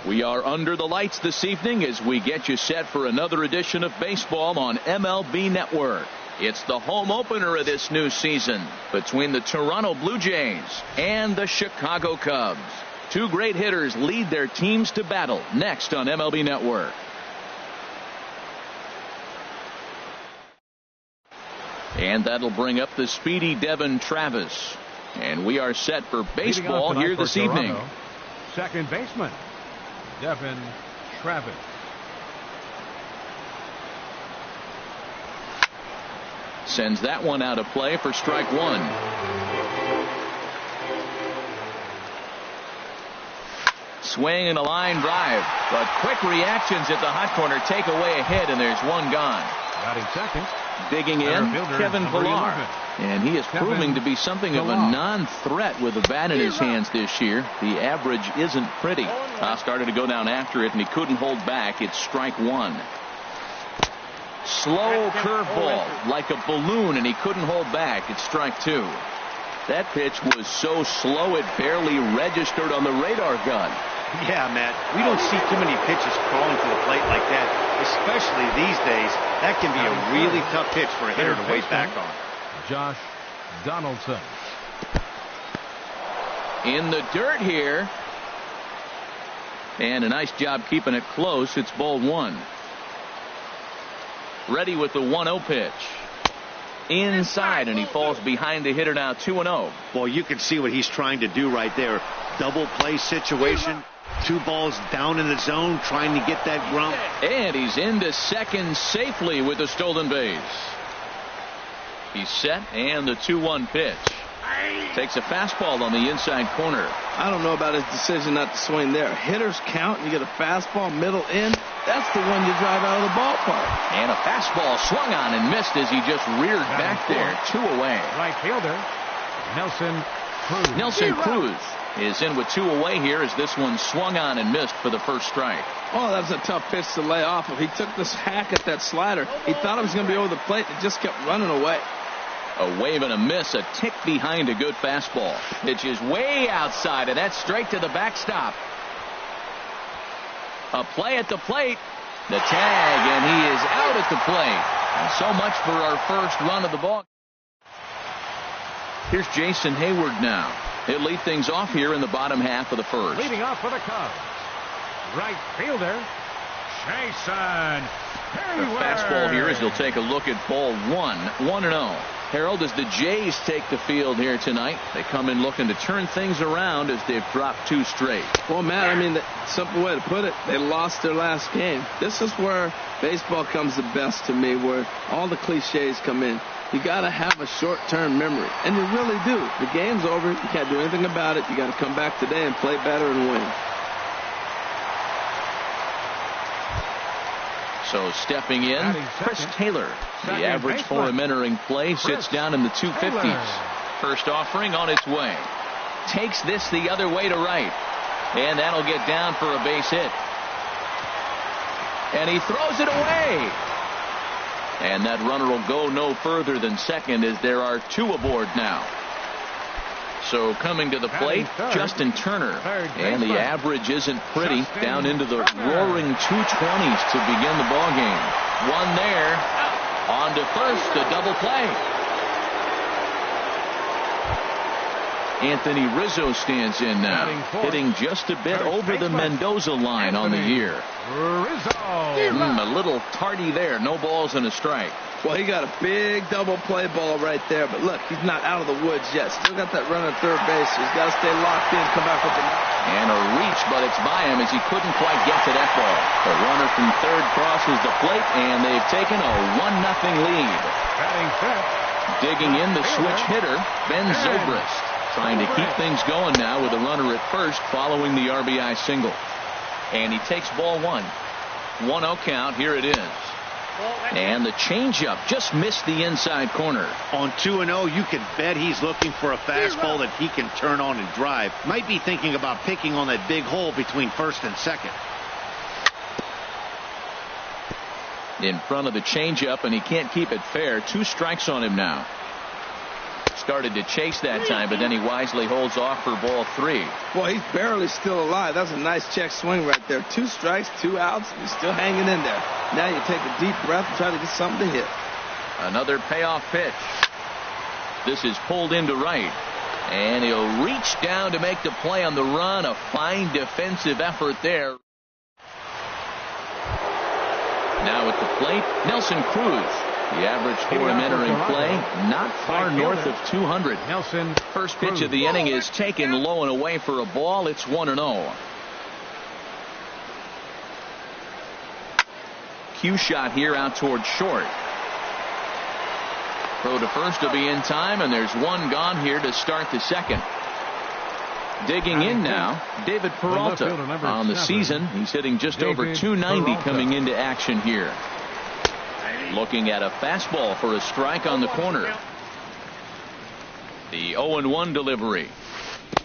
We are under the lights this evening as we get you set for another edition of baseball on MLB Network. It's the home opener of this new season between the Toronto Blue Jays and the Chicago Cubs. Two great hitters lead their teams to battle next on MLB Network. And that'll bring up the speedy Devin Travis. And we are set for baseball here this evening. Second baseman, Devin Travis. Sends that one out of play for strike one. Swing and a line drive, but quick reactions at the hot corner take away a hit, and there's one gone. Batting second. Digging in, Kevin Pillar. And he is proving to be something of a non-threat with a bat in his hands this year. The average isn't pretty. Started to go down after it, and he couldn't hold back. It's strike one. Slow curveball, like a balloon, and he couldn't hold back. It's strike two. That pitch was so slow it barely registered on the radar gun. Yeah, Matt, we don't see too many pitches crawling to the plate like that, especially these days. That can be a really tough pitch for a hitter to wait back on. Josh Donaldson. In the dirt here. And a nice job keeping it close. It's ball one. Ready with the 1-0 pitch. Inside, and he falls behind the hitter now 2-0. Well, you can see what he's trying to do right there. Double play situation. Two balls down in the zone, trying to get that grunt. And he's into second safely with a stolen base. He's set, and the 2-1 pitch. Takes a fastball on the inside corner. I don't know about his decision not to swing there. Hitters count. You get a fastball middle in. That's the one you drive out of the ballpark. And a fastball swung on and missed as he just reared back there. 2 away. Right fielder, Nelson Cruz. Nelson Cruz is in with 2 away here as this one swung on and missed for the first strike. Oh, that was a tough pitch to lay off of. He took this hack at that slider. He thought it was going to be over the plate and just kept running away. A wave and a miss, a tick behind a good fastball. Pitch is way outside, and that's straight to the backstop. A play at the plate. The tag, and he is out at the plate. And so much for our first run of the ball. Here's Jason Hayward now. He'll lead things off here in the bottom half of the first. Leading off for the Cubs, right fielder, Jason Hayward. The fastball here as he'll take a look at ball one. 1-0. Harold, as the Jays take the field here tonight, they come in looking to turn things around as they've dropped 2 straight. Well, Matt, I mean, the simple way to put it, they lost their last game. This is where baseball comes the best to me, where all the cliches come in. You got to have a short-term memory, and you really do. The game's over. You can't do anything about it. You got to come back today and play better and win. So stepping in, Chris Taylor. The average for him entering play sits down in the 250s. First offering on its way. Takes this the other way to right. And that'll get down for a base hit. And he throws it away. And that runner will go no further than second as there are 2 aboard now. So coming to the plate, Justin Turner. And the average isn't pretty. Down into the roaring 220s to begin the ball game. One there. On to first, a double play. Anthony Rizzo stands in now, hitting just a bit over the Mendoza line on the year. A little tardy there. No balls and a strike. Well, he got a big double play ball right there, but look, he's not out of the woods yet. Still got that run at third base. He's got to stay locked in, come back with the... And a reach, but it's by him as he couldn't quite get to that ball. The runner from third crosses the plate, and they've taken a 1-0 lead. Digging in the switch hitter, Ben Zobrist, trying to keep things going now with a runner at first following the RBI single. And he takes ball one. 1-0 count. Here it is. And the changeup just missed the inside corner. On 2-0, you can bet he's looking for a fastball that he can turn on and drive. Might be thinking about picking on that big hole between first and second. In front of the changeup, and he can't keep it fair. 2 strikes on him now. started to chase that time, but then he wisely holds off for ball 3. Boy, he's barely still alive. That's a nice check swing right there. 2 strikes, 2 outs. He's still hanging in there. Now you take a deep breath and try to get something to hit. Another payoff pitch. This is pulled into right. And he'll reach down to make the play on the run. A fine defensive effort there. Now at the plate, Nelson Cruz. The average for him entering play, not far north of 200. Nelson. First pitch of the inning is taken low and away for a ball. It's 1-0. Cue shot here out toward short. Throw to first will be in time, and there's one gone here to start the second. Digging in now, David Peralta. On the season, he's hitting just over 290 coming into action here. Looking at a fastball for a strike on the corner. The 0-1 delivery.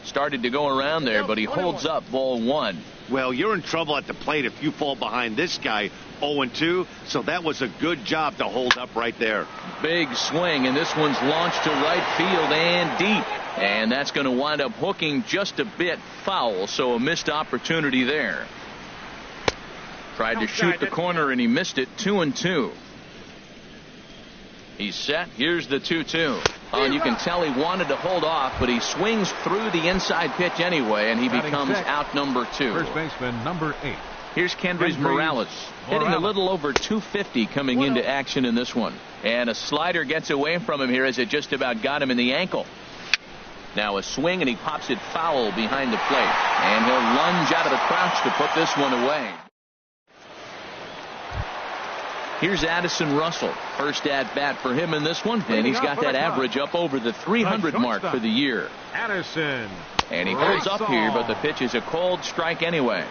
Started to go around there, but he holds up ball 1. Well, you're in trouble at the plate if you fall behind this guy 0-2, so that was a good job to hold up right there. Big swing, and this one's launched to right field and deep. And that's going to wind up hooking just a bit foul, so a missed opportunity there. Tried to shoot the corner, and he missed it. 2-2. He's set. Here's the 2-2. And you can tell he wanted to hold off, but he swings through the inside pitch anyway, and he becomes out number 2. First baseman number 8. Here's Kendrys Morales, hitting a little over 250 coming into action in this one. And a slider gets away from him here as it just about got him in the ankle. Now a swing, and he pops it foul behind the plate. And he'll lunge out of the crouch to put this one away. Here's Addison Russell. First at bat for him in this one, and he's got that average up over the 300 mark for the year. Addison. And he holds up here, but the pitch is a cold strike anyway.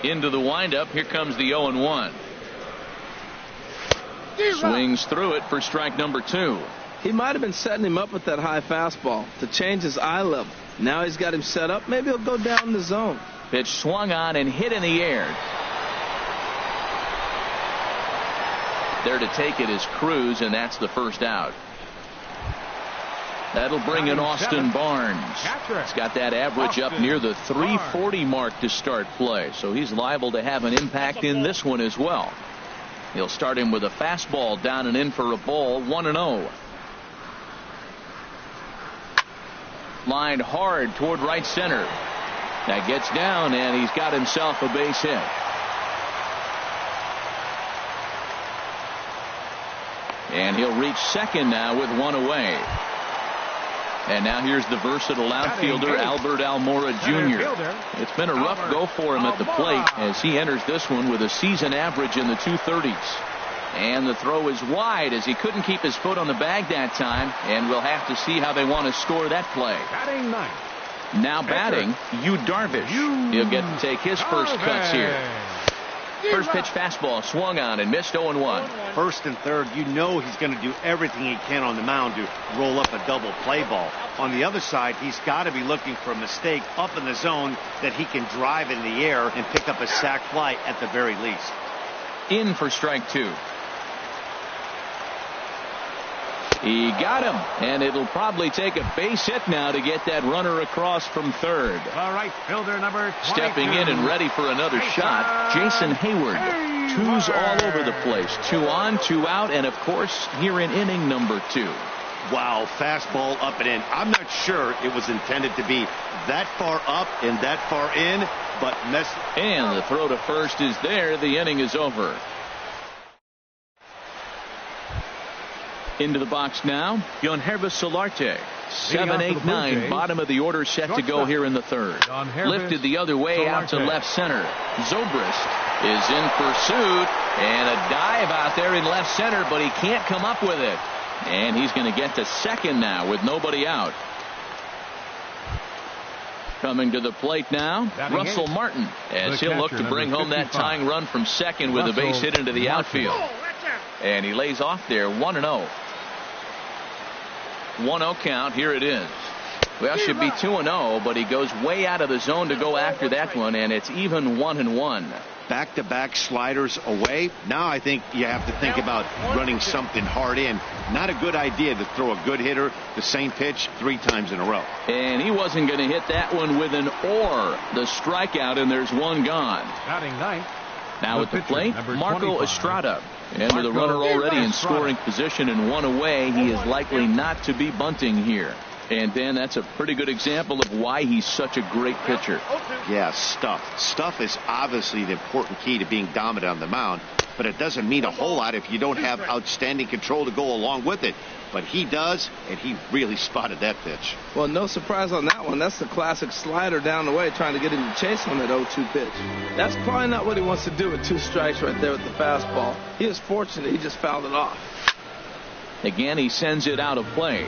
Into the windup. Here comes the 0-1. Swings through it for strike number 2. He might have been setting him up with that high fastball to change his eye level. Now he's got him set up. Maybe he'll go down in the zone. Pitch swung on and hit in the air. There to take it is Cruz, and that's the first out. That'll bring in Austin Barnes. He's got that average up near the 340 mark to start play, so he's liable to have an impact in this one as well. He'll start him with a fastball down and in for a ball. 1-0. Lined hard toward right center. That gets down, and he's got himself a base hit. And he'll reach second now with one away. And now here's the versatile outfielder, Albert Almora Jr. It's been a rough go for him at the plate as he enters this one with a season average in the 230s. And the throw is wide as he couldn't keep his foot on the bag that time. And we'll have to see how they want to score that play. Now batting, Yu Darvish. He'll get to take his first cuts here. First pitch fastball swung on and missed. 0-1. First and third, you know he's going to do everything he can on the mound to roll up a double play ball. On the other side, he's got to be looking for a mistake up in the zone that he can drive in the air and pick up a sac fly at the very least. In for strike 2. He got him, and it'll probably take a base hit now to get that runner across from third. All right, fielder number 22. Stepping in and ready for another shot, Jason Hayward. Twos all over the place. 2 on, 2 out, and of course, here in inning number 2. Wow, fastball up and in. I'm not sure it was intended to be that far up and that far in, but and the throw to first is there. The inning is over. Into the box now, Yonhervis Solarte. 7, 8, 9, bottom of the order set to go here in the third. Lifted the other way out to left center. Zobrist is in pursuit, and a dive out there in left center, but he can't come up with it. And he's going to get to second now with nobody out. Coming to the plate now, Russell Martin, as he'll look to bring home that tying run from second with a base hit into the outfield. And he lays off there. 1-0. 1-0 count. Here it is. Well, should be 2-0, but he goes way out of the zone to go after that one, and it's even 1-1. Back-to-back sliders away. Now I think you have to think about running something hard in. Not a good idea to throw a good hitter the same pitch 3 times in a row. And he wasn't going to hit that one with an or. The strikeout, and there's one gone. Batting ninth. Now at the plate, Marco Estrada. And with a runner already in scoring position and one away, he is likely not to be bunting here. And, Dan, that's a pretty good example of why he's such a great pitcher. Yeah, stuff. Stuff is obviously the important key to being dominant on the mound, but it doesn't mean a whole lot if you don't have outstanding control to go along with it. But he does, and he really spotted that pitch. Well, no surprise on that one. That's the classic slider down the way, trying to get him to chase on that 0-2 pitch. That's probably not what he wants to do with 2 strikes right there with the fastball. He is fortunate he just fouled it off. Again, he sends it out of play.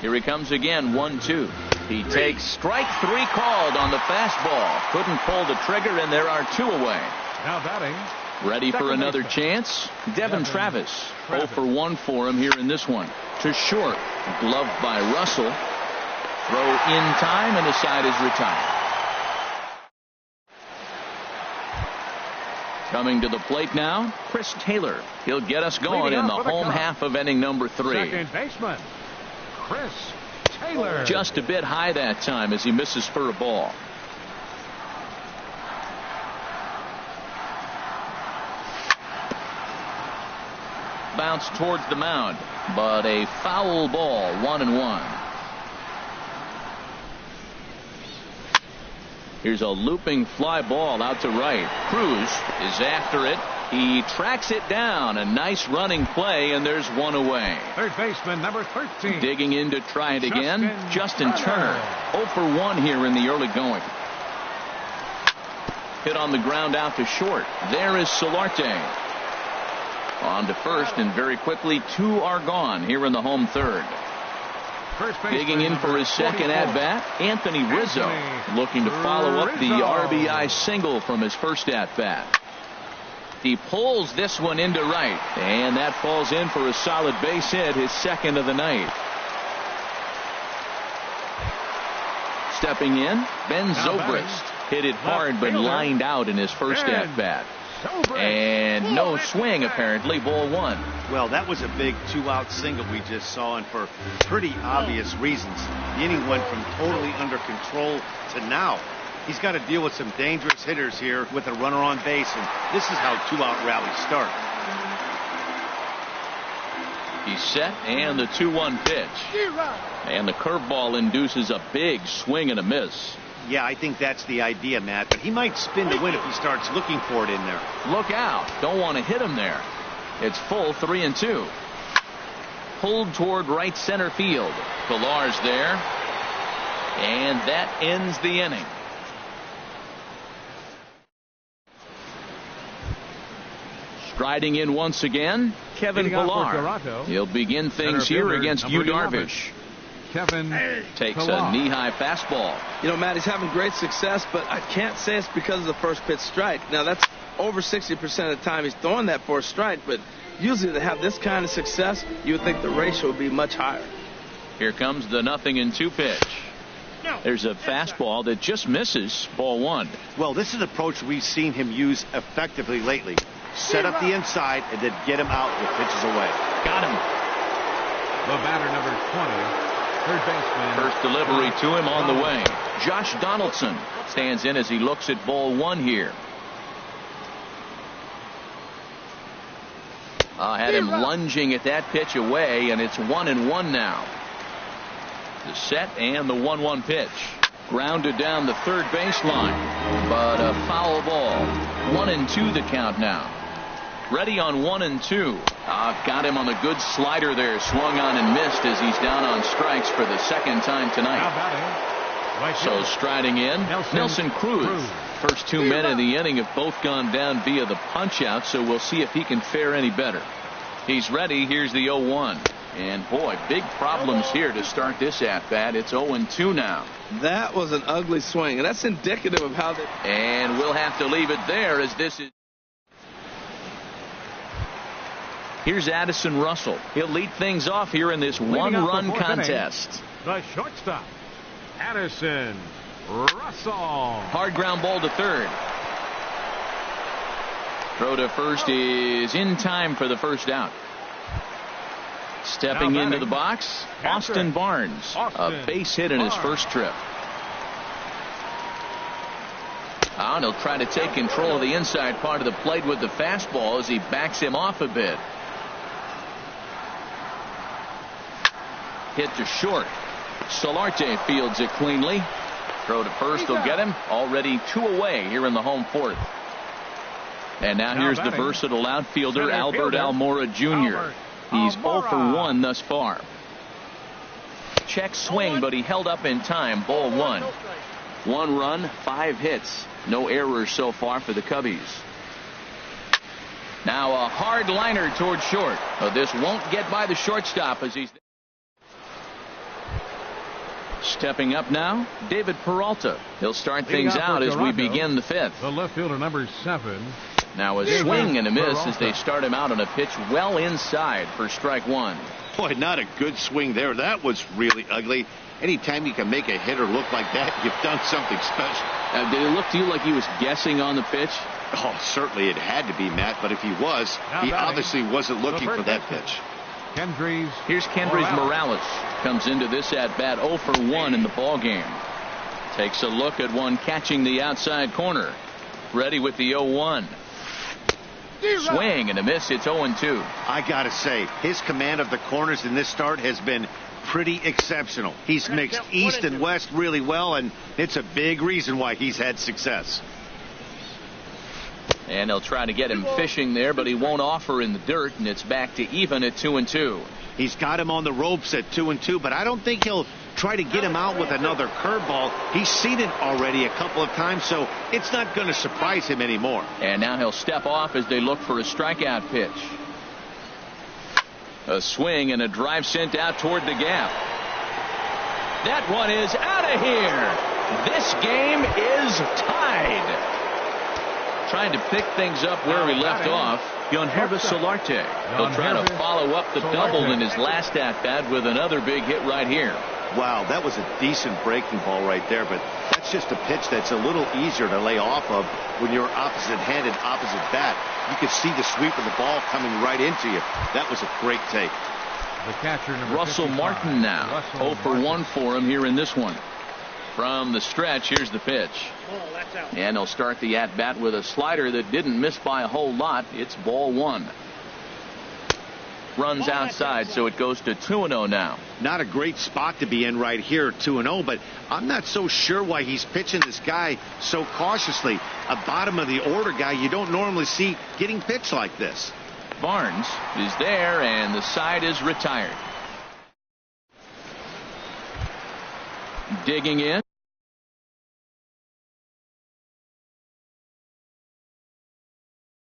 Here he comes again, 1-2. He takes strike 3 called on the fastball. Couldn't pull the trigger, and there are 2 away. Now batting. Ready for another chance? Devin Travis. 0 for 1 for him here in this one. To short. Gloved by Russell. Throw in time, and the side is retired. Coming to the plate now, Chris Taylor. He'll get us going in the home half of inning number 3. Second baseman, Chris Taylor. Just a bit high that time as he misses for a ball. Bounce towards the mound, but a foul ball, 1-1. Here's a looping fly ball out to right. Cruz is after it. He tracks it down. A nice running play, and there's 1 away. Third baseman, number 13. Digging in to try it again, Justin Turner. 0 for 1 here in the early going. Hit on the ground out to short. There is Solarte. On to first, and very quickly 2 are gone here in the home third. Digging in for his second at-bat, Anthony Rizzo, looking to follow up the RBI single from his first at-bat. He pulls this one into right, and that falls in for a solid base hit, his second of the night. Stepping in, Ben Zobrist. Hit it hard, but lined out in his first at-bat. And no swing, apparently. Ball 1. Well, that was a big 2-out single we just saw, and for pretty obvious reasons. The inning went from totally under control to now. He's got to deal with some dangerous hitters here with a runner on base, and this is how 2-out rallies start. He's set, and the 2-1 pitch. And the curveball induces a big swing and a miss. Yeah, I think that's the idea, Matt, but he might spin to win if he starts looking for it in there. Look out. Don't want to hit him there. It's full, 3-2. Pulled toward right center field. Pillar's there. And that ends the inning. Striding in once again, Kevin Pillar. He'll begin things here against Yu Darvish. Kevin takes a knee-high fastball. You know, Matt, he's having great success, but I can't say it's because of the first pitch strike. Now, that's over 60% of the time he's throwing that for a strike, but usually to have this kind of success, you would think the ratio would be much higher. Here comes the 0-2 pitch. There's a fastball that just misses. Ball 1. Well, this is an approach we've seen him use effectively lately. Set up the inside and then get him out with pitches away. Got him. The batter, number 20. Third baseman. First delivery to him on the way. Josh Donaldson stands in as he looks at ball 1 here. Had him lunging at that pitch away, and it's 1-1 now. The set and the 1-1 pitch. Grounded down the third baseline, but a foul ball. 1-2 the count now. Ready on 1-2. Got him on the good slider there. Swung on and missed as he's down on strikes for the second time tonight. So striding in, Nelson Cruz. First 2 men in the inning have both gone down via the punch-out, so we'll see if he can fare any better. He's ready. Here's the 0-1. And, boy, big problems here to start this at-bat. It's 0-2 now. That was an ugly swing, and that's indicative of how they... And we'll have to leave it there as this is... Here's Addison Russell. He'll lead things off here in this one-run contest. The shortstop, Addison Russell. Hard ground ball to third. Throw to first is in time for the first out. Stepping into the box, Austin Barnes. A base hit in his first trip. And he'll try to take control of the inside part of the plate with the fastball as he backs him off a bit. Hit to short. Solarte fields it cleanly. Throw to first will get him. Already 2 away here in the home fourth. And now here's the versatile outfielder Albert Almora Jr. He's 0 for 1 thus far. Check swing, but he held up in time. Ball 1. 1 run, 5 hits. No errors so far for the Cubbies. Now a hard liner toward short. This won't get by the shortstop as he's stepping up now. David Peralta. He'll start things out as we begin the 5th. The left fielder, number 7. Now a swing and a miss as they start him out on a pitch well inside for strike 1. Boy, not a good swing there. That was really ugly. Anytime you can make a hitter look like that, you've done something special. Did it look to you like he was guessing on the pitch? Oh, certainly it had to be, Matt, but if he was, he obviously wasn't looking for that pitch. Here's Kendrys Morales. Comes into this at bat 0 for 1 in the ball game. Takes a look at one catching the outside corner. Ready with the 0-1. Swing and a miss. It's 0-2. I gotta say, his command of the corners in this start has been pretty exceptional. He's mixed east and west really well, and it's a big reason why he's had success. And they'll try to get him fishing there, but he won't offer in the dirt, and it's back to even at 2-2. He's got him on the ropes at 2-2, but I don't think he'll try to get him out with another curveball. He's seen it already a couple of times, so it's not going to surprise him anymore. And now he'll step off as they look for a strikeout pitch. A swing and a drive sent out toward the gap. That one is out of here. This game is tied. Trying to pick things up where he left off. Yangervis Solarte. He'll try to follow up the double in his last at-bat with another big hit right here. Wow, that was a decent breaking ball right there, but that's just a pitch that's a little easier to lay off of when you're opposite-handed, opposite bat. You could see the sweep of the ball coming right into you. That was a great take. The catcher, Russell Martin now. 0 for 1 for him here in this one. From the stretch, here's the pitch. And he'll start the at-bat with a slider that didn't miss by a whole lot. It's ball 1. Runs outside, so it goes to 2-0 now. Not a great spot to be in right here, 2-0, but I'm not so sure why he's pitching this guy so cautiously. A bottom-of-the-order guy you don't normally see getting pitched like this. Barnes is there, and the side is retired. Digging in.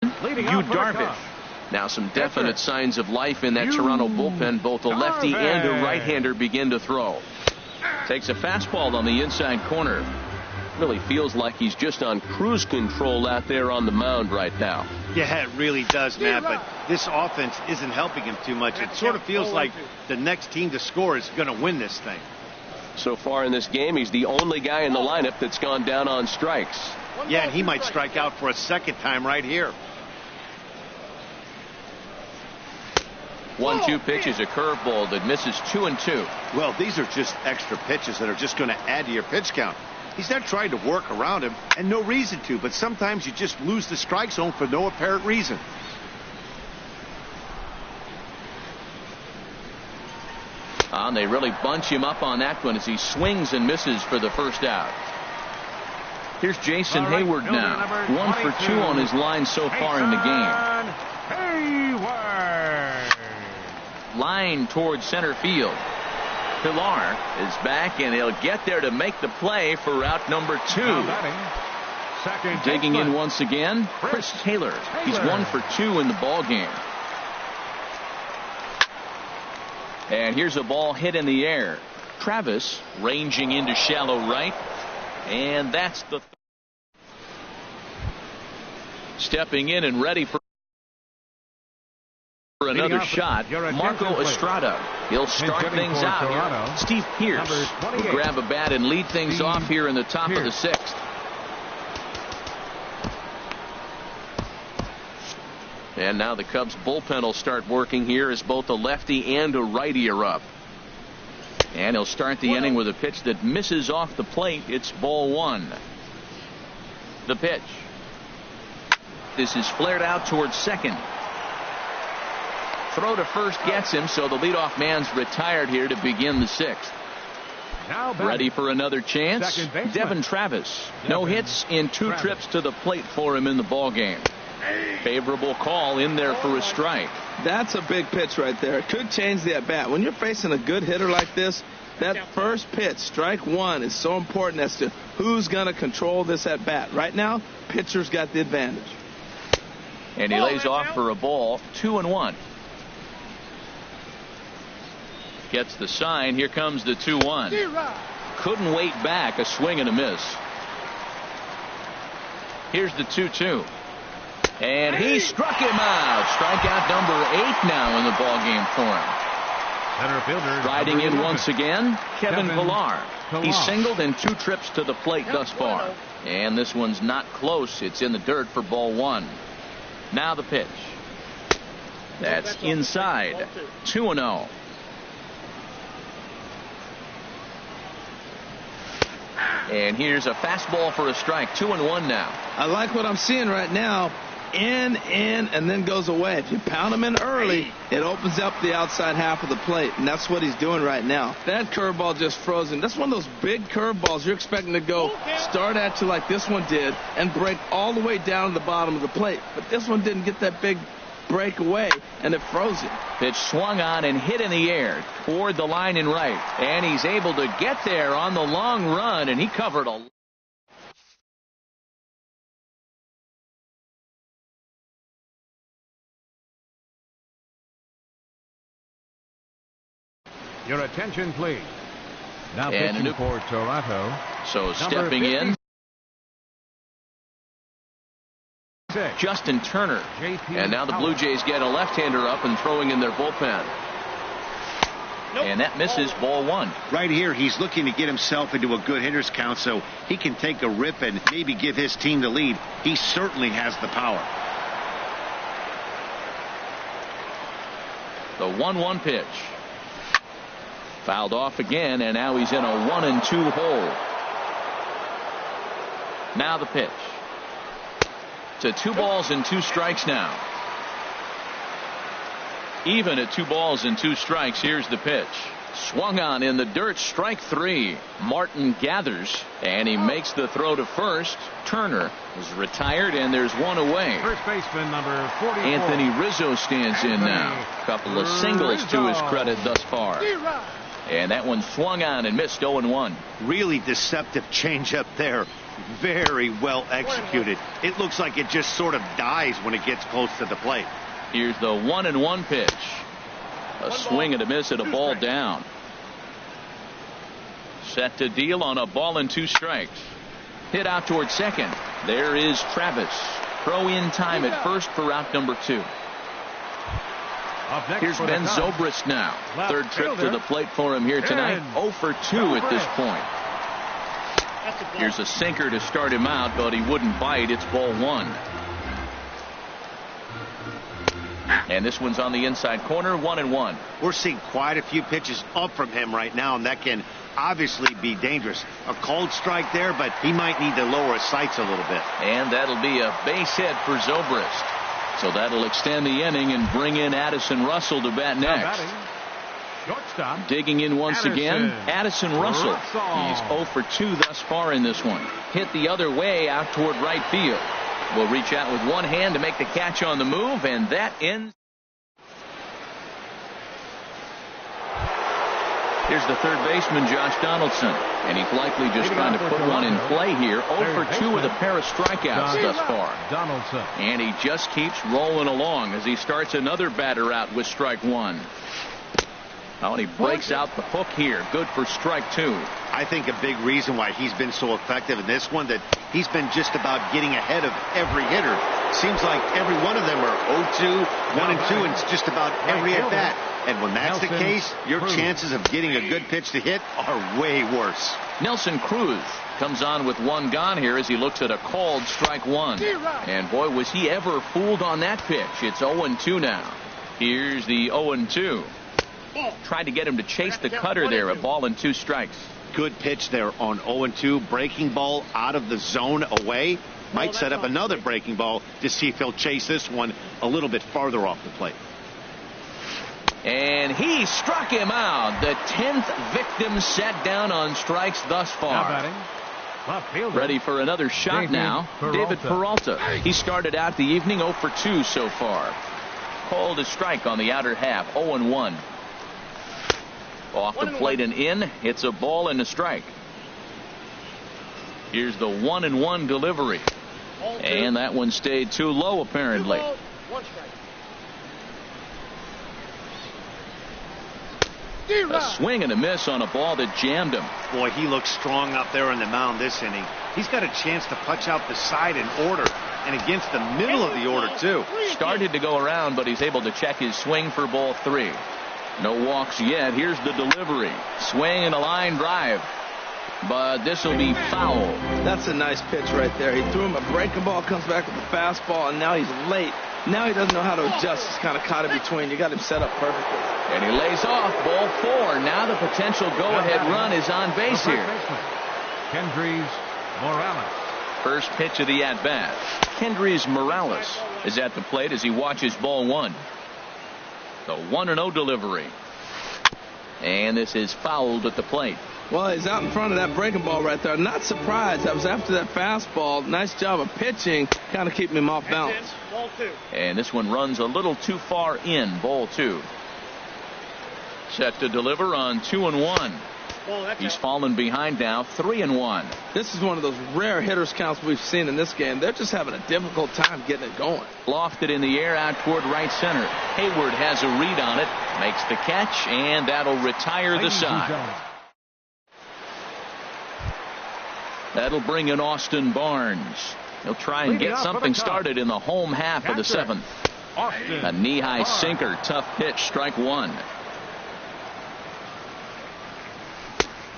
Yu Darvish. Now some definite signs of life in that Toronto bullpen. Both a lefty and a right-hander begin to throw. Takes a fastball on the inside corner. Really feels like he's just on cruise control out there on the mound right now. Yeah, it really does, Matt, but this offense isn't helping him too much. It sort of feels like the next team to score is going to win this thing. So far in this game, he's the only guy in the lineup that's gone down on strikes. Yeah, and he might strike out for a second time right here. 1-2 pitch is a curveball that misses 2-2. Well, these are just extra pitches that are just going to add to your pitch count. He's not trying to work around him, and no reason to, but sometimes you just lose the strike zone for no apparent reason. And they really bunch him up on that one as he swings and misses for the first out. Here's Jason Hayward now. 1 for 2 on his line so far in the game. Hayward. Line towards center field. Pilar is back, and he'll get there to make the play for out number 2. Digging in once again, Chris Taylor. He's 1 for 2 in the ball game. And here's a ball hit in the air. Travis ranging into shallow right, and that's the stepping in and ready for another shot. Marco Estrada. He'll start things out here. Steve Pierce will grab a bat and lead things off here in the top of the sixth. And now the Cubs bullpen will start working here as both a lefty and a righty are up. And he'll start the inning with a pitch that misses off the plate. It's ball one. The pitch. This is flared out towards second. Throw to first gets him, so the leadoff man's retired here to begin the sixth. Ready for another chance. Devin Travis. No hits in 2 trips to the plate for him in the ball game. Favorable call in there for a strike. That's a big pitch right there. It could change the at bat. When you're facing a good hitter like this, that first pitch, strike one, is so important as to who's going to control this at bat. Right now, pitcher's got the advantage. And he lays off for a ball. 2-1. Gets the sign. Here comes the 2-1. Couldn't wait back. A swing and a miss. Here's the 2-2. And he struck him out. Strikeout number 8 now in the ball game for him. Center fielder riding in once again, Kevin Pillar. He's singled in 2 trips to the plate thus far. And this one's not close. It's in the dirt for ball one. Now the pitch. That's inside. 2-0. And here's a fastball for a strike. 2-1 now. I like what I'm seeing right now. In, and then goes away. If you pound him in early, it opens up the outside half of the plate, and that's what he's doing right now. That curveball just froze him. That's one of those big curveballs you're expecting to go start at you like this one did and break all the way down to the bottom of the plate. But this one didn't get that big break away, and it froze him. Pitch swung on and hit in the air toward the line in right. And he's able to get there on the long run, and he covered a Your attention, please. Now pitching for Toronto. So stepping in, Justin Turner. And now the Blue Jays get a left-hander up and throwing in their bullpen. And that misses ball one. Right here, he's looking to get himself into a good hitter's count so he can take a rip and maybe give his team the lead. He certainly has the power. The 1-1 pitch. Fouled off again, and now he's in a 1-2 hole. Now the pitch. To 2 balls and 2 strikes now. Even at 2 balls and 2 strikes. Here's the pitch. Swung on in the dirt. Strike 3. Martin gathers, and he makes the throw to first. Turner is retired, and there's one away. First baseman number 44. Anthony Rizzo stands in now. A couple of singles to his credit thus far. And that one swung on and missed. 0-1. Really deceptive changeup there. Very well executed. It looks like it just sort of dies when it gets close to the plate. Here's the 1-1 pitch. A swing and a miss at a ball down. Set to deal on a ball and 2 strikes. Hit out towards second. There is Travis. Throw in time at first for out number 2. Here's Ben Zobrist now. Third trip to the plate for him here tonight. 0 for 2 at this point. Here's a sinker to start him out, but he wouldn't bite. It's ball one. And this one's on the inside corner. 1-1. We're seeing quite a few pitches up from him right now, and that can obviously be dangerous. A cold strike there, but he might need to lower his sights a little bit. And that'll be a base hit for Zobrist. So that'll extend the inning and bring in Addison Russell to bat next. Shortstop. Digging in once again, Addison Russell. He's 0 for 2 thus far in this one. Hit the other way out toward right field. Will reach out with one hand to make the catch on the move, and that ends. Here's the third baseman, Josh Donaldson. And he's likely just trying to put one in play here. 0 for 2 with a pair of strikeouts thus far. Donaldson. And he just keeps rolling along as he starts another batter out with strike 1. Oh, and he breaks out the hook here. Good for strike 2. I think a big reason why he's been so effective in this one, that he's been just about getting ahead of every hitter. Seems like every one of them are 0-2, 1-2, and it's just about every at bat. And when that's the case, your chances of getting a good pitch to hit are way worse. Nelson Cruz comes on with one gone here as he looks at a called strike one. And boy, was he ever fooled on that pitch. It's 0-2 now. Here's the 0-2. Tried to get him to chase the cutter there, a ball and 2 strikes. Good pitch there on 0-2. Breaking ball out of the zone away. Might set up another breaking ball to see if he'll chase this one a little bit farther off the plate. And he struck him out. The 10th victim set down on strikes thus far. Ready for another shot now. David Peralta. He started out the evening 0 for 2 so far. Called a strike on the outer half. 0-1. Off the plate and in. It's a ball and a strike. Here's the 1-1 delivery. And that one stayed too low apparently. A swing and a miss on a ball that jammed him. Boy, he looks strong up there on the mound this inning. He's got a chance to punch out the side in order, and against the middle of the order too. Started to go around, but he's able to check his swing for ball 3. No walks yet. Here's the delivery. Swing and a line drive. But this will be foul. That's a nice pitch right there. He threw him a breaking ball, comes back with a fastball, and now he's late. Now he doesn't know how to adjust. He's kind of caught in between. You got him set up perfectly. And he lays off ball 4. Now the potential go-ahead run is on base here. Kendrys Morales. First pitch of the at-bat. Kendrys Morales is at the plate as he watches ball 1. The 1-0 delivery. And this is fouled at the plate. Well, he's out in front of that breaking ball right there. Not surprised. That was after that fastball. Nice job of pitching, kind of keeping him off balance. Ball 2. And this one runs a little too far in. Ball 2. Set to deliver on 2-1. He's fallen behind now, 3-1. This is one of those rare hitters counts we've seen in this game. They're just having a difficult time getting it going. Lofted in the air out toward right center. Hayward has a read on it, makes the catch, and that'll retire the side. That'll bring in Austin Barnes. He'll try and get something started in the home half of the 7th. A knee-high sinker, tough pitch, strike 1.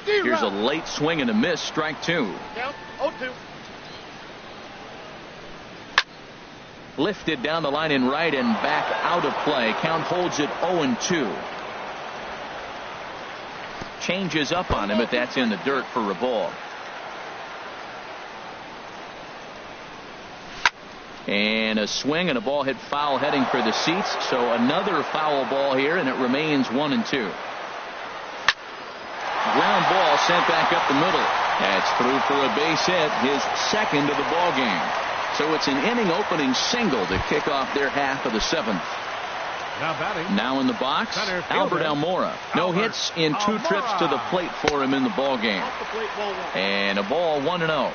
Here's a late swing and a miss, strike 2. Lifted down the line in right and back out of play. Count holds it 0-2. Changes up on him, but that's in the dirt for a ball. And a swing and a ball hit foul heading for the seats. So another foul ball here, and it remains 1-2. Ground ball sent back up the middle. That's through for a base hit, his 2nd of the ball game. So it's an inning opening single to kick off their half of the 7th. Now in the box, Albert Almora. No hits in 2 trips to the plate for him in the ball game. And a ball 1-0.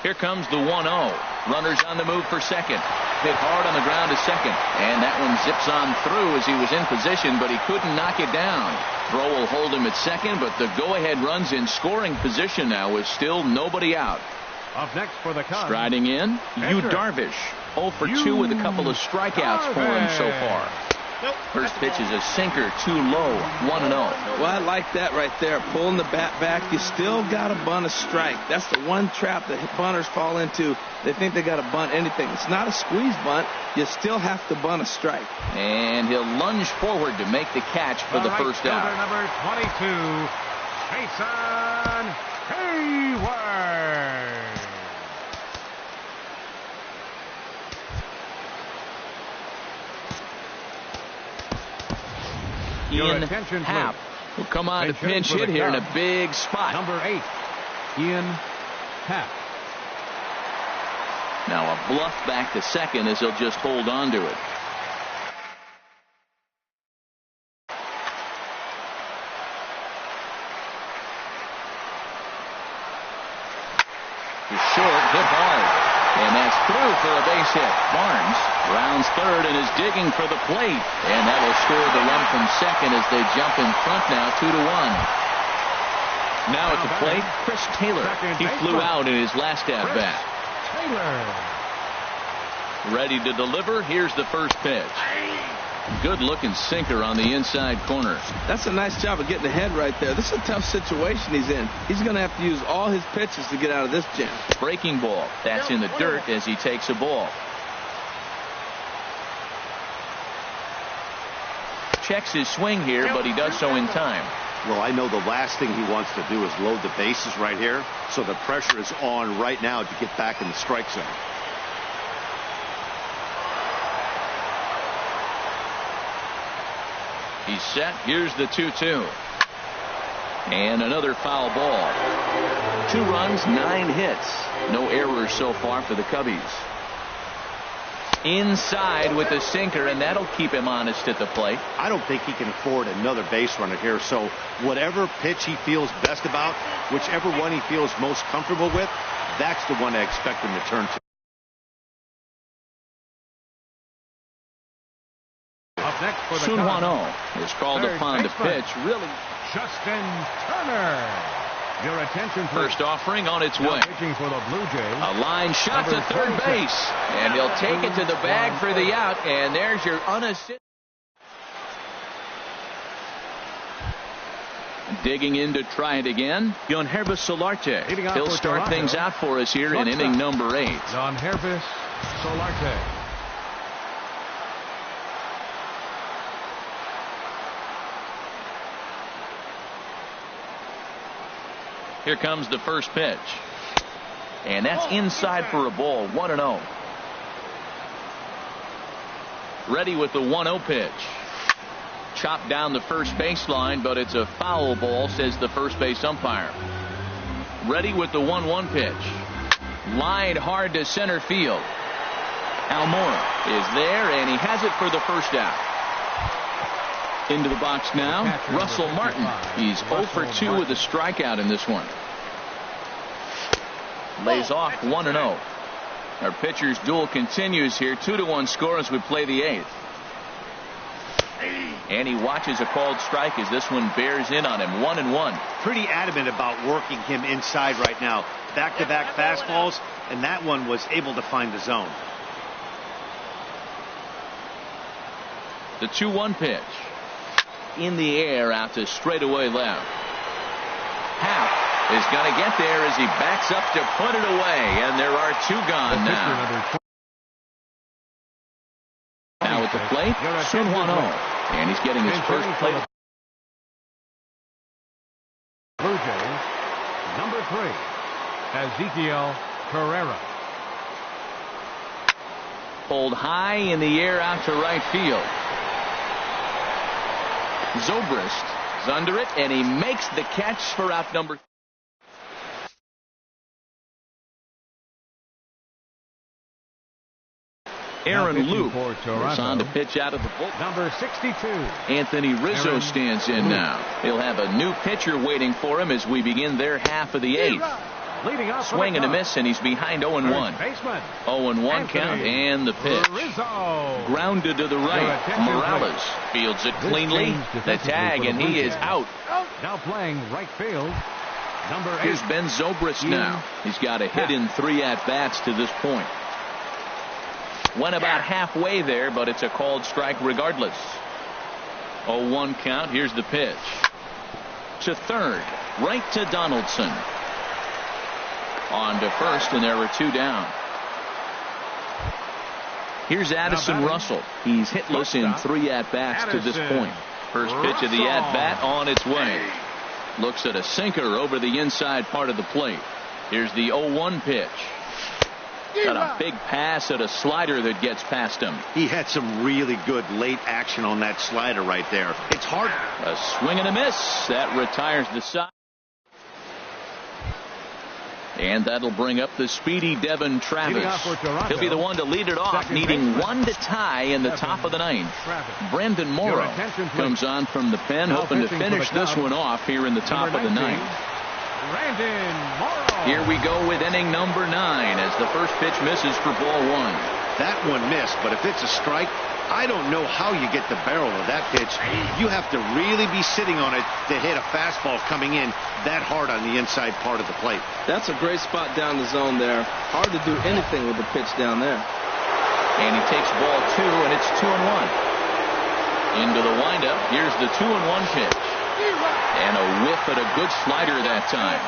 Here comes the 1-0. Runners on the move for second. Hit hard on the ground to second. And that one zips on through as he was in position, but he couldn't knock it down. Throw will hold him at second, but the go-ahead run's in scoring position now with still nobody out. Up next for the Cubs. Striding in, Yu Darvish. 0 for 2 with a couple of strikeouts for him so far. First pitch is a sinker, too low, 1-0. Well, I like that right there. Pulling the bat back. You still got to bunt a strike. That's the one trap that bunters fall into. They think they got to bunt anything. It's not a squeeze bunt. You still have to bunt a strike. And he'll lunge forward to make the catch for the first out. Number 22, Jason Hayward. Ian Happ will come on to pinch hit here in a big spot. Number 8, Ian Happ. Now a bluff back to second as he'll just hold on to it. The short hit hard. And that's through for a base hit. Barnes rounds third and is digging for the plate. And that will score the run from second as they jump in front now 2-1. Now at the plate, Chris Taylor. He flew out in his last at-bat. Ready to deliver. Here's the first pitch. Good-looking sinker on the inside corner. That's a nice job of getting ahead right there. This is a tough situation he's in. He's going to have to use all his pitches to get out of this jam. Breaking ball. That's in the dirt as he takes a ball. Checks his swing here, but he does so in time. Well, I know the last thing he wants to do is load the bases right here, so the pressure is on right now to get back in the strike zone. He's set. Here's the 2-2. And another foul ball. 2 runs, 9 hits. No errors so far for the Cubbies. Inside with the sinker, and that'll keep him honest at the plate. I don't think he can afford another base runner here, so whatever pitch he feels best about, whichever one he feels most comfortable with, that's the one I expect him to turn to. Sun Hwan-Oh is called upon to pitch. Really, Justin Turner. Your attention, please. First offering on its way. Pitching for the Blue Jays. A line shot to third base, and he'll take it to the bag for the out. And there's your unassisted. Digging in to try it again, Yangervis Solarte. He'll start things out for us here in inning number 8. Yangervis Solarte. Here comes the first pitch. And that's inside for a ball. 1-0. Ready with the 1-0 pitch. Chopped down the first baseline, but it's a foul ball, says the first base umpire. Ready with the 1-1 pitch. Lined hard to center field. Almora is there, and he has it for the first out. Into the box now, Russell Martin. He's 0 for 2 with a strikeout in this one. Lays off 1-0. Our pitcher's duel continues here. 2-1 score as we play the 8th. And he watches a called strike as this one bears in on him. 1-1. Pretty adamant about working him inside right now. Back-to-back fastballs, and that one was able to find the zone. The 2-1 pitch. In the air out to straightaway left. Happ is going to get there as he backs up to put it away, and there are 2 gone now. Now at the plate, Sun Hwan-Oh, and he's getting his first plate. Blue Jays, number 3, Ezekiel Carrera. Pulled high in the air out to right field. Zobrist is under it, and he makes the catch for out number. Aaron Luke is on to pitch out of the bullpen. Number 62. Anthony Rizzo stands in now. He'll have a new pitcher waiting for him as we begin their half of the 8th. Leading off swing and a miss, and he's behind 0-1. 0-1 count, and the pitch. Grounded to the right. Morales fields it cleanly. The tag, and he is out. Now playing right field. Number 8. Here's Ben Zobrist now. He's got a hit in 3 at-bats to this point. Went about halfway there, but it's a called strike regardless. 0-1 count. Here's the pitch. To third. Right to Donaldson. On to first, and there were 2 down. Here's Addison Russell. He's hitless in 3 at-bats to this point. First pitch of the at-bat on its way. Looks at a sinker over the inside part of the plate. Here's the 0-1 pitch. Got a big pass at a slider that gets past him. He had some really good late action on that slider right there. It's hard. A swing and a miss. That retires the side. And that'll bring up the speedy Devin Travis. He'll be the one to lead it off, needing 1 to tie in the top of the 9th. Brandon Morrow comes on from the pen, hoping to finish this one off here in the top of the 9th. Brandon Morrow. Here we go with inning number 9 as the first pitch misses for ball 1. That one missed, but if it's a strike, I don't know how you get the barrel of that pitch. You have to really be sitting on it to hit a fastball coming in that hard on the inside part of the plate. That's a great spot down the zone there. Hard to do anything with the pitch down there. And he takes ball 2, and it's 2-1. Into the windup. Here's the 2-1 pitch. And a whiff at a good slider that time.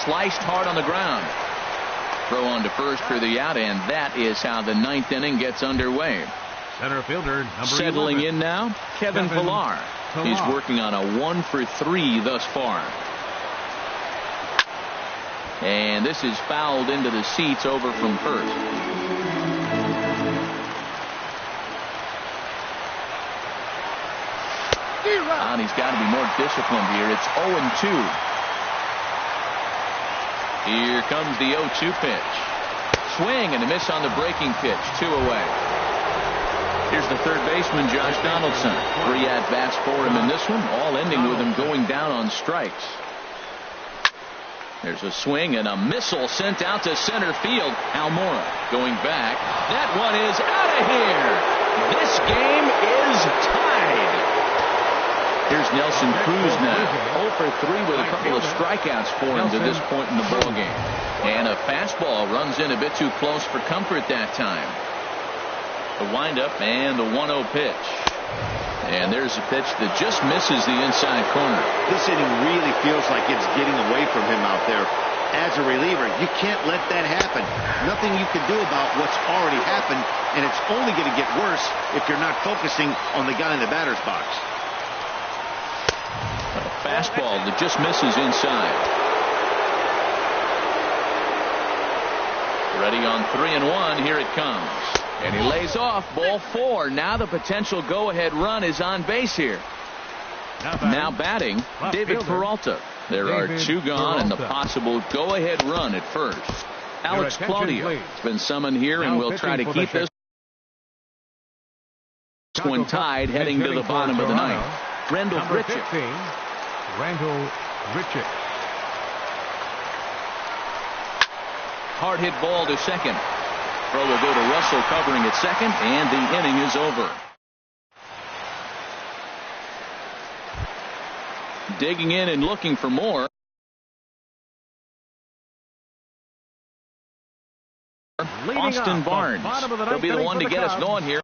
Sliced hard on the ground. Throw on to first for the out, and that is how the 9th inning gets underway. Center fielder number Settling 11. in now, Kevin Pillar. He's working on a 1 for 3 thus far. And this is fouled into the seats over from first. And he's got to be more disciplined here. It's 0-2. Here comes the 0-2 pitch. Swing and a miss on the breaking pitch. 2 away. Here's the third baseman, Josh Donaldson. 3 at-bats for him in this one, all ending with him going down on strikes. There's a swing and a missile sent out to center field. Almora going back. That one is out of here. This game is tied. Here's Nelson Cruz now. 0 for 3 with a couple of strikeouts for him to this point in the ballgame. And a fastball runs in a bit too close for comfort that time. The windup and the 1-0 pitch. And there's a pitch that just misses the inside corner. This inning really feels like it's getting away from him out there. As a reliever, you can't let that happen. Nothing you can do about what's already happened, and it's only going to get worse if you're not focusing on the guy in the batter's box. A fastball that just misses inside. Ready on 3-1. Here it comes. And he lays off ball 4. Now the potential go-ahead run is on base here. Now batting, David Peralta. There are 2 gone and the possible go-ahead run at first. Alex Claudio has been summoned here and will try to keep this one tied heading to the bottom of the 9th. Randall Grichuk. Randall Grichuk. Hard hit ball to second. Throw will go to Russell covering at second, and the inning is over. Digging in and looking for more. Austin Barnes. He'll be the one to get us going here.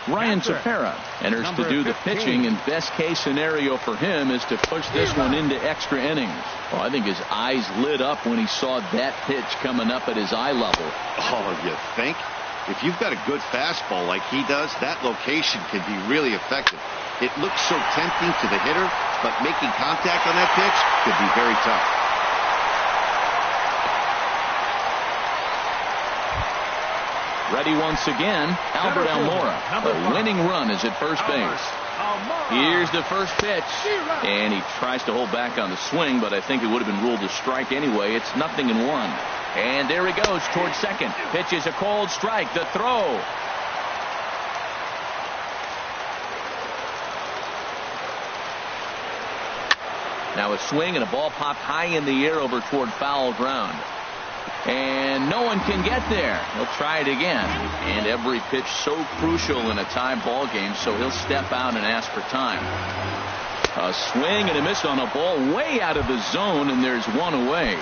Ryan Tepera enters to do the pitching, and best case scenario for him is to push this one into extra innings. Well, I think his eyes lit up when he saw that pitch coming up at his eye level. Oh, you think? If you've got a good fastball like he does, that location can be really effective. It looks so tempting to the hitter, but making contact on that pitch could be very tough. Ready once again, Albert Almora. A winning run is at first base. Here's the first pitch, and he tries to hold back on the swing, but I think it would have been ruled a strike anyway. It's 0-1. And there he goes towards second. Pitch is a cold strike. The throw. Now a swing and a ball popped high in the air over toward foul ground. And no one can get there. He'll try it again. And every pitch so crucial in a tie ball game, so he'll step out and ask for time. A swing and a miss on a ball way out of the zone, and there's one away.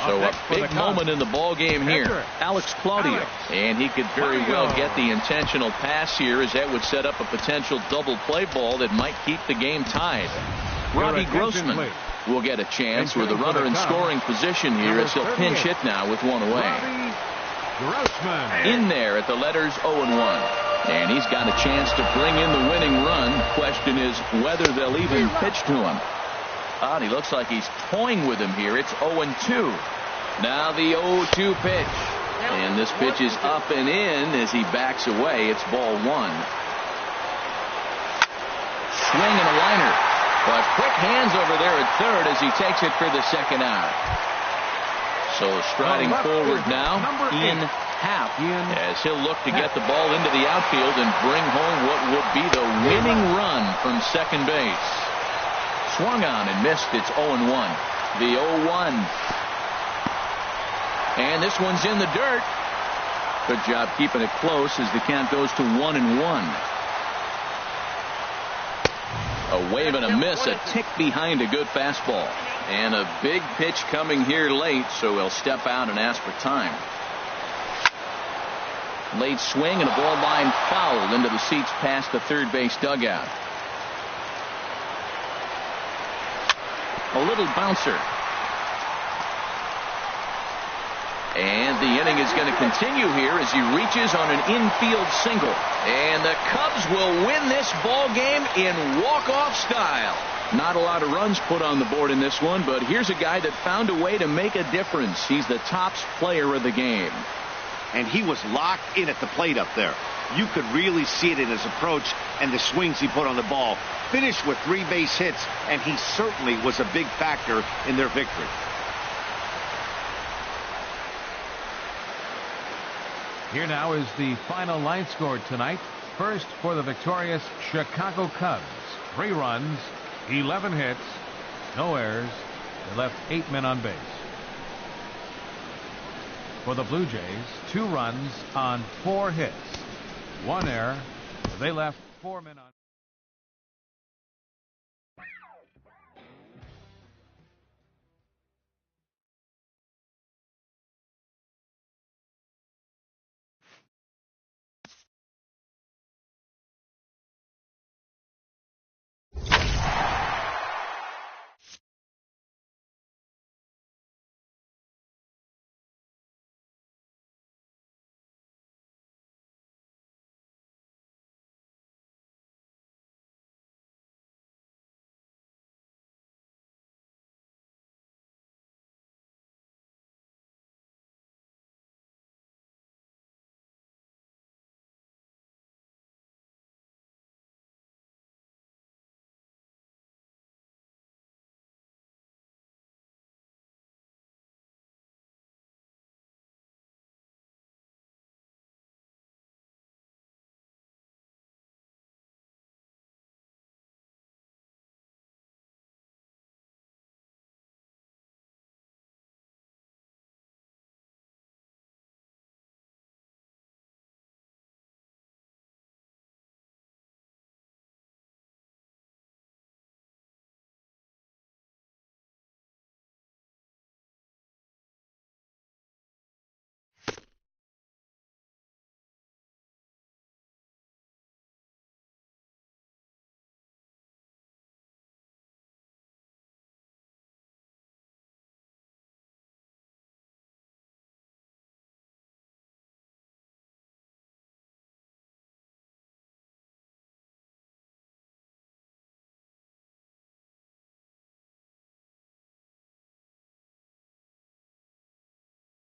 So a big moment in the ball game here. Alex Claudio. And he could very well get the intentional pass here, as that would set up a potential double play ball that might keep the game tied. Robbie Grossman will get a chance with a runner in scoring position here, as he'll pinch hit now with one away. In there at the letters 0-1. And he's got a chance to bring in the winning run. Question is whether they'll even pitch to him. And he looks like he's toying with him here. It's 0-2. Now the 0-2 pitch. And this pitch is up and in as he backs away. It's ball 1. Swing and a liner. But quick hands over there at third as he takes it for the second out. So striding forward now in half as he'll look to get the ball into the outfield and bring home what would be the winning run from second base. Swung on and missed. It's 0-1. The 0-1. And this one's in the dirt. Good job keeping it close as the count goes to 1-1. A wave and a miss, a tick behind a good fastball. And a big pitch coming here late, so he'll step out and ask for time. Late swing and a ball line foul into the seats past the third base dugout. A little bouncer. And the inning is going to continue here as he reaches on an infield single. And the Cubs will win this ball game in walk-off style. Not a lot of runs put on the board in this one, but here's a guy that found a way to make a difference. He's the tops player of the game. And he was locked in at the plate up there. You could really see it in his approach and the swings he put on the ball. Finished with 3 base hits, and he certainly was a big factor in their victory. Here now is the final line score tonight. First for the victorious Chicago Cubs. 3 runs, 11 hits, no errors. They left 8 men on base. For the Blue Jays, 2 runs on 4 hits, 1 error. They left 4 men on